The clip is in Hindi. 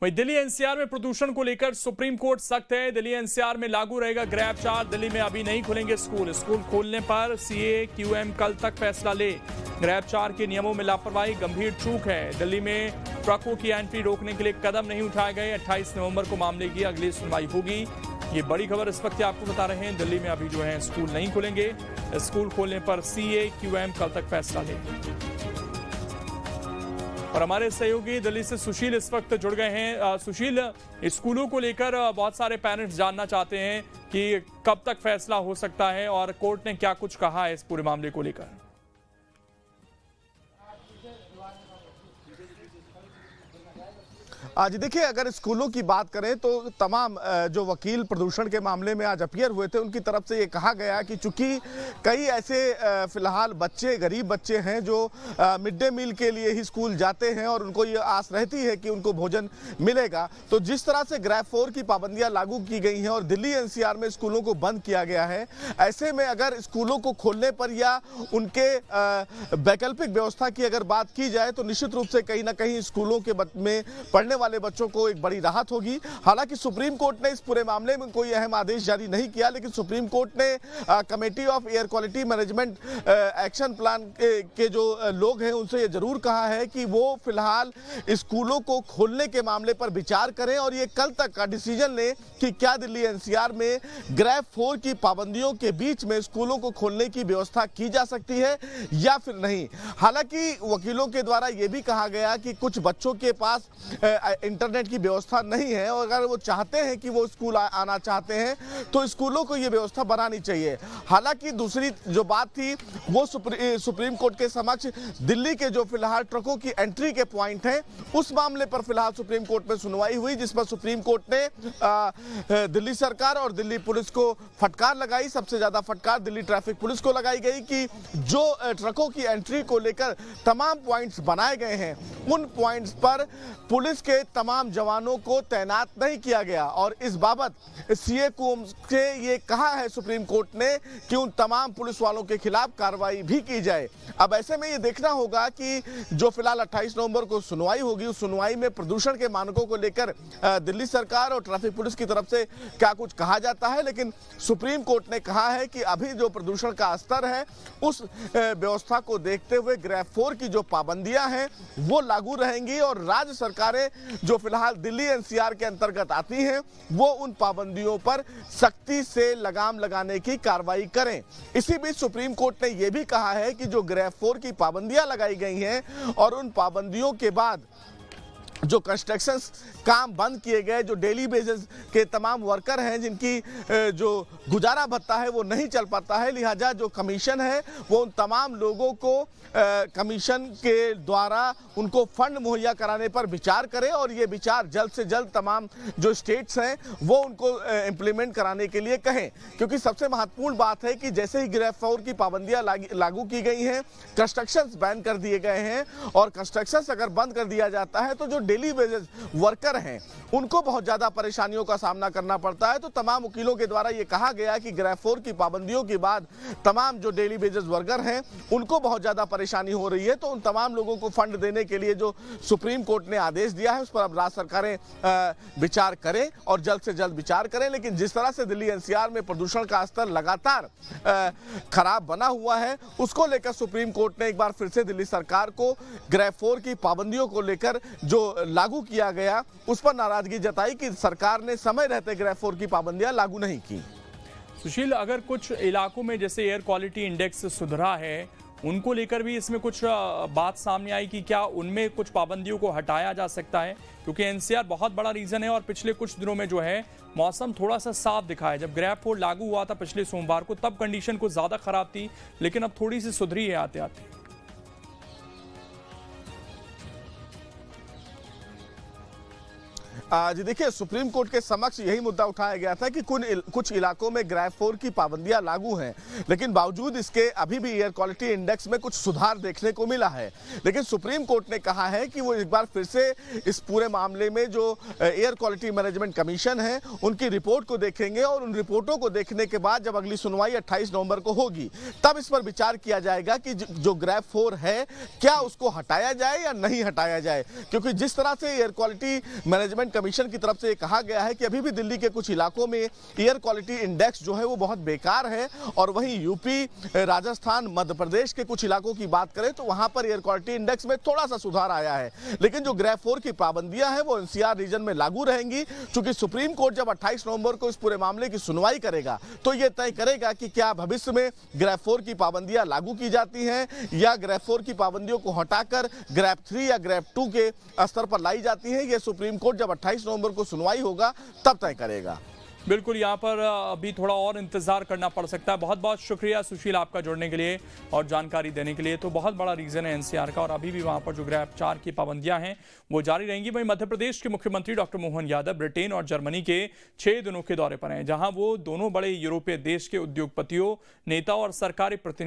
वहीं दिल्ली एनसीआर में प्रदूषण को लेकर सुप्रीम कोर्ट सख्त है। दिल्ली एनसीआर में लागू रहेगा ग्रैब चार्ज। दिल्ली में अभी नहीं खुलेंगे स्कूल खोलने पर सीए क्यूएम कल तक फैसला ले। ग्रैब चार्ज के नियमों में लापरवाही गंभीर चूक है। दिल्ली में ट्रकों की एंट्री रोकने के लिए कदम नहीं उठाए गए। 28 नवंबर को मामले की अगली सुनवाई होगी। ये बड़ी खबर इस वक्त आपको बता रहे हैं। दिल्ली में अभी जो है स्कूल नहीं खुलेंगे। स्कूल खोलने पर सीए क्यूएम कल तक फैसला ले। और हमारे सहयोगी दिल्ली से सुशील इस वक्त जुड़ गए हैं। सुशील, स्कूलों को लेकर बहुत सारे पेरेंट्स जानना चाहते हैं कि कब तक फैसला हो सकता है और कोर्ट ने क्या कुछ कहा है इस पूरे मामले को लेकर। आज देखिए, अगर स्कूलों की बात करें तो तमाम जो वकील प्रदूषण के मामले में आज अपीयर हुए थे उनकी तरफ से ये कहा गया कि चूंकि कई ऐसे फिलहाल बच्चे, गरीब बच्चे हैं जो मिड डे मील के लिए ही स्कूल जाते हैं और उनको ये आस रहती है कि उनको भोजन मिलेगा, तो जिस तरह से ग्रैब 4 की पाबंदियां लागू की गई हैं और दिल्ली एनसीआर में स्कूलों को बंद किया गया है, ऐसे में अगर स्कूलों को खोलने पर या उनके वैकल्पिक व्यवस्था की अगर बात की जाए तो निश्चित रूप से कहीं ना कहीं स्कूलों के में पढ़ने वाले बच्चों को एक बड़ी राहत होगी। हालांकि सुप्रीम कोर्ट ने इस पूरे मामले में कोई अहम आदेश जारी नहीं किया, लेकिन सुप्रीम कोर्ट ने committee of air quality management action plan के जो लोग हैं उनसे ये जरूर कहा है कि वो फिलहाल स्कूलों को खोलने के मामले पर विचार करें और ये कल तक का डिसीजन लें कि क्या दिल्ली एनसीआर में ग्रैब 4 की पाबंदियों के बीच में स्कूलों को खोलने की व्यवस्था की जा सकती है या फिर नहीं। हालांकि वकीलों के द्वारा यह भी कहा गया कि कुछ बच्चों के पास इंटरनेट की व्यवस्था नहीं है और अगर वो चाहते हैं कि वो स्कूल आना चाहते हैं तो स्कूलों को ये व्यवस्था बनानी चाहिए। हालांकि दूसरी जो बात थी वो सुप्रीम कोर्ट के समक्ष दिल्ली के जो फिलहाल ट्रकों की एंट्री के पॉइंट हैं उस मामले पर फिलहाल सुप्रीम कोर्ट में सुनवाई हुई, जिस पर सुप्रीम कोर्ट ने दिल्ली सरकार और दिल्ली पुलिस को फटकार लगाई। सबसे ज्यादा फटकार दिल्ली ट्रैफिक पुलिस को लगाई गई कि जो ट्रकों की एंट्री को लेकर तमाम पॉइंट्स बनाए गए हैं उन पॉइंट्स पर पुलिस के तमाम जवानों को तैनात नहीं किया गया और इस बाबत सीए से ये कहा है सुप्रीम कोर्ट ने कि उन तमाम पुलिस वालों के खिलाफ कार्रवाई भी की जाए। अब ऐसे में ये देखना होगा कि जो फिलहाल 28 नवंबर को सुनवाई होगी उस सुनवाई में प्रदूषण के मानकों को लेकर दिल्ली सरकार और ट्रैफिक पुलिस की तरफ से क्या कुछ कहा जाता है, लेकिन सुप्रीम कोर्ट ने कहा है कि अभी जो प्रदूषण का स्तर है उस व्यवस्था को देखते हुए ग्रैब 4 की जो पाबंदियां हैं वो लागू रहेंगी और राज्य सरकारें जो फिलहाल दिल्ली एनसीआर के अंतर्गत आती हैं वो उन पाबंदियों पर सख्ती से लगाम लगाने की कार्रवाई करें। इसी बीच सुप्रीम कोर्ट ने यह भी कहा है कि जो ग्रैब 4 की पाबंदियां लगाई गई हैं और उन पाबंदियों के बाद जो कंस्ट्रक्शन काम बंद किए गए, जो डेली बेसिस के तमाम वर्कर हैं जिनकी जो गुजारा भत्ता है वो नहीं चल पाता है, लिहाजा जो कमीशन है वो उन तमाम लोगों को कमीशन के द्वारा उनको फंड मुहैया कराने पर विचार करें और ये विचार जल्द से जल्द तमाम जो स्टेट्स हैं वो उनको इम्प्लीमेंट कराने के लिए कहें, क्योंकि सबसे महत्वपूर्ण बात है कि जैसे ही ग्रैब 4 की पाबंदियां लागू की गई हैं, कंस्ट्रक्शंस बैन कर दिए गए हैं और कंस्ट्रक्शंस अगर बंद कर दिया जाता है तो जो डेली बेसिस वर्कर हैं उनको बहुत ज्यादा परेशानियों का सामना करना पड़ता है। तो तमाम वकीलों के द्वारा ये कहा गया कि ग्रैब 4 की पाबंदियों के बाद तमाम जो डेली बेसिस वर्कर हैं उनको बहुत ज्यादा परेशानी हो रही है, तो उन तमाम लोगों को फंड देने के लिए जो सुप्रीम कोर्ट ने आदेश दिया है उस पर अब राज्य सरकारें विचार करें और जल्द से जल्द विचार करें। लेकिन जिस तरह से दिल्ली एनसीआर में प्रदूषण का स्तर लगातार खराब बना हुआ है उसको लेकर सुप्रीम कोर्ट ने एक बार फिर से दिल्ली सरकार को ग्रैब 4 की पाबंदियों को लेकर जो लागू किया गया उस पर नाराजगी जताई कि सरकार ने समय रहते ग्रैब 4 की पाबंदियां लागू नहीं की। सुशील, अगर कुछ इलाकों में जैसे एयर क्वालिटी इंडेक्स सुधरा है उनको लेकर भी इसमें कुछ बात सामने आई कि क्या उनमें कुछ पाबंदियों को हटाया जा सकता है, क्योंकि एनसीआर बहुत बड़ा रीजन है और पिछले कुछ दिनों में जो है मौसम थोड़ा सा साफ दिखा है। जब ग्रैब 4 लागू हुआ था पिछले सोमवार को तब कंडीशन कुछ ज्यादा खराब थी, लेकिन अब थोड़ी सी सुधरी है आते आते। जी देखिए, सुप्रीम कोर्ट के समक्ष यही मुद्दा उठाया गया था कि कुछ इलाकों में ग्रेड 4 की पाबंदियां लागू हैं, लेकिन बावजूद इसके अभी भी एयर क्वालिटी इंडेक्स में कुछ सुधार देखने को मिला है। लेकिन सुप्रीम कोर्ट ने कहा है कि वो एक बार फिर से इस पूरे मामले में जो एयर क्वालिटी मैनेजमेंट कमीशन है उनकी रिपोर्ट को देखेंगे और उन रिपोर्टों को देखने के बाद जब अगली सुनवाई 28 नवंबर को होगी तब इस पर विचार किया जाएगा कि जो ग्रेड 4 है क्या उसको हटाया जाए या नहीं हटाया जाए। क्योंकि जिस तरह से एयर क्वालिटी मैनेजमेंट कमीशन की तरफ से कहा गया है कि अभी भी दिल्ली के कुछ इलाकों में एयर क्वालिटी इंडेक्स जो है वो बहुत बेकार है, और वहीं यूपी, राजस्थान, मध्य प्रदेश के कुछ इलाकों की बात करें तो वहां पर एयर क्वालिटी इंडेक्स में थोड़ा सा सुधार आया है। लेकिन जो ग्रेड 4 की पाबंदियां हैं वो एनसीआर रीजन में लागू रहेंगी। चूंकि सुप्रीम कोर्ट जब 28 नवंबर को इस पूरे मामले की सुनवाई करेगा तो ये तय करेगा कि क्या भविष्य में ग्रेड 4 की पाबंदियां लागू की जाती हैं या ग्रेड 4 की पाबंदियों को हटाकर ग्रेड 3 या ग्रेड 2 के स्तर पर लाई जाती है। ये सुप्रीम कोर्ट जब 28 नवंबर को सुनवाई होगा तब तय करेगा। बिल्कुल, यहाँ पर अभी थोड़ा और इंतजार करना पड़ सकता है। बहुत बहुत शुक्रिया सुशील आपका जुड़ने के लिए और जानकारी देने के लिए। तो बहुत बड़ा रीजन है एनसीआर का, और अभी भी वहाँ पर जो ग्रेड 4 की पाबंदियां हैं वो जारी रहेंगी। वहीं मध्य प्रदेश के मुख्यमंत्री डॉक्टर मोहन यादव ब्रिटेन और जर्मनी के 6 दिनों के दौरे पर हैं, जहां वो दोनों बड़े यूरोपीय देश के उद्योगपतियों, नेता और सरकारी प्रतिनिधि